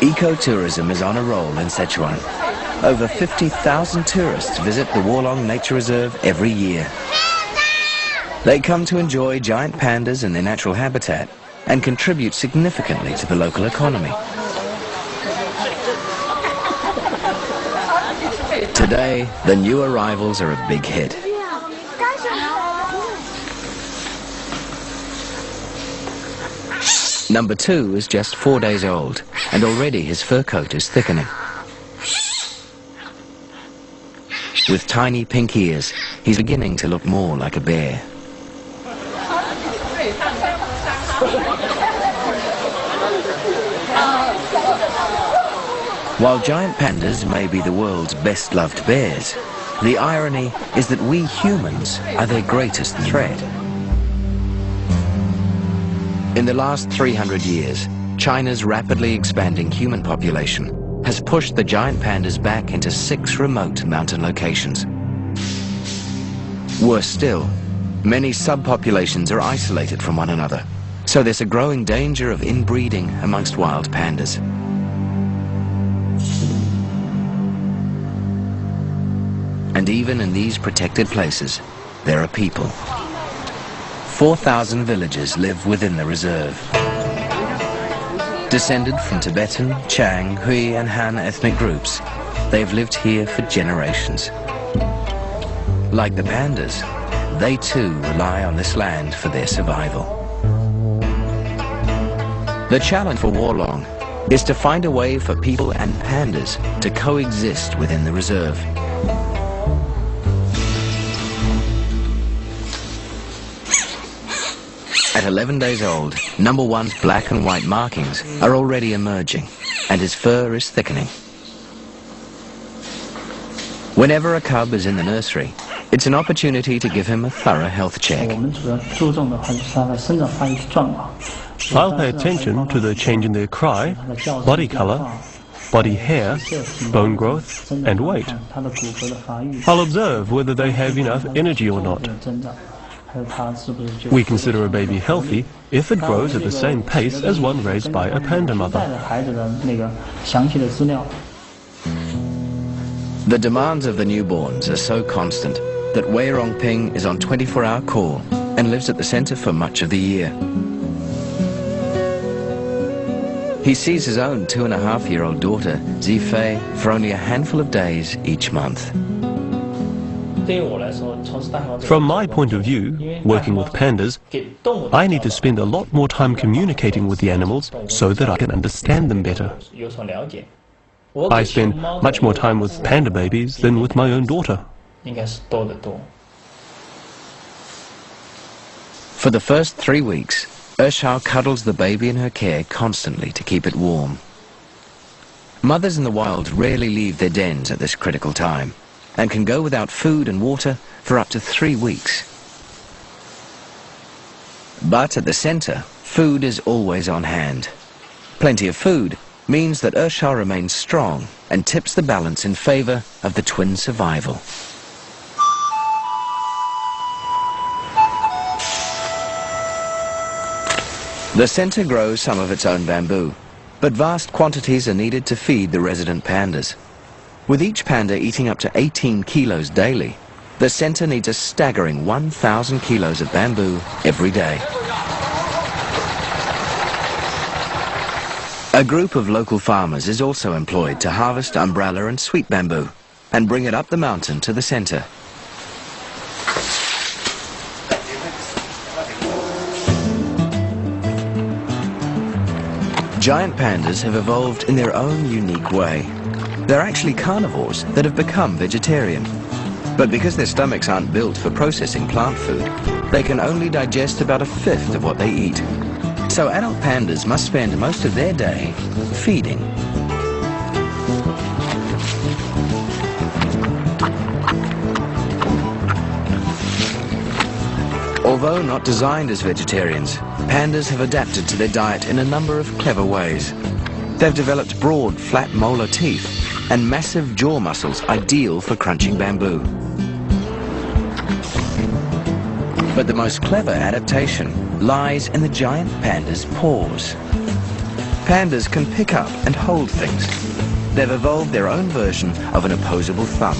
Ecotourism is on a roll in Sichuan. Over 50,000 tourists visit the Wolong Nature Reserve every year. They come to enjoy giant pandas in their natural habitat and contribute significantly to the local economy. Today, the new arrivals are a big hit. Number 2 is just 4 days old, and already his fur coat is thickening. With tiny pink ears, he's beginning to look more like a bear. While giant pandas may be the world's best-loved bears, the irony is that we humans are their greatest threat. In the last 300 years, China's rapidly expanding human population has pushed the giant pandas back into 6 remote mountain locations. Worse still, many subpopulations are isolated from one another, so there's a growing danger of inbreeding amongst wild pandas. And even in these protected places, there are people. 4,000 villagers live within the reserve. Descended from Tibetan, Chang, Hui and Han ethnic groups, they've lived here for generations. Like the pandas, they too rely on this land for their survival. The challenge for Wolong is to find a way for people and pandas to coexist within the reserve. At 11 days old, number 1's black and white markings are already emerging, and his fur is thickening. Whenever a cub is in the nursery, it's an opportunity to give him a thorough health check. I'll pay attention to the change in their cry, body color, body hair, bone growth, and weight. I'll observe whether they have enough energy or not. We consider a baby healthy if it grows at the same pace as one raised by a panda mother. The demands of the newborns are so constant that Wei Rongping is on 24-hour call and lives at the center for much of the year. He sees his own 2.5-year-old daughter, Zifei, for only a handful of days each month. From my point of view, working with pandas, I need to spend a lot more time communicating with the animals so that I can understand them better. I spend much more time with panda babies than with my own daughter. For the first 3 weeks, Ershao cuddles the baby in her care constantly to keep it warm. Mothers in the wild rarely leave their dens at this critical time, and can go without food and water for up to 3 weeks. But at the center, food is always on hand. Plenty of food means that Ershao remains strong and tips the balance in favor of the twin survival. The center grows some of its own bamboo, but vast quantities are needed to feed the resident pandas. With each panda eating up to 18 kilos daily, the center needs a staggering 1,000 kilos of bamboo every day. A group of local farmers is also employed to harvest umbrella and sweet bamboo and bring it up the mountain to the center. Giant pandas have evolved in their own unique way. They're actually carnivores that have become vegetarian. But because their stomachs aren't built for processing plant food, they can only digest about 1/5 of what they eat. So adult pandas must spend most of their day feeding. Although not designed as vegetarians, pandas have adapted to their diet in a number of clever ways. They've developed broad, flat molar teeth and massive jaw muscles ideal for crunching bamboo. But the most clever adaptation lies in the giant panda's paws. Pandas can pick up and hold things. They've evolved their own version of an opposable thumb.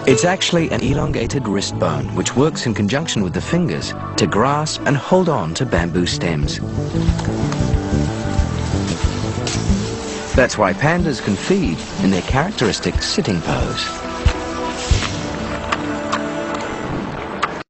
It's actually an elongated wrist bone which works in conjunction with the fingers to grasp and hold on to bamboo stems. That's why pandas can feed in their characteristic sitting pose.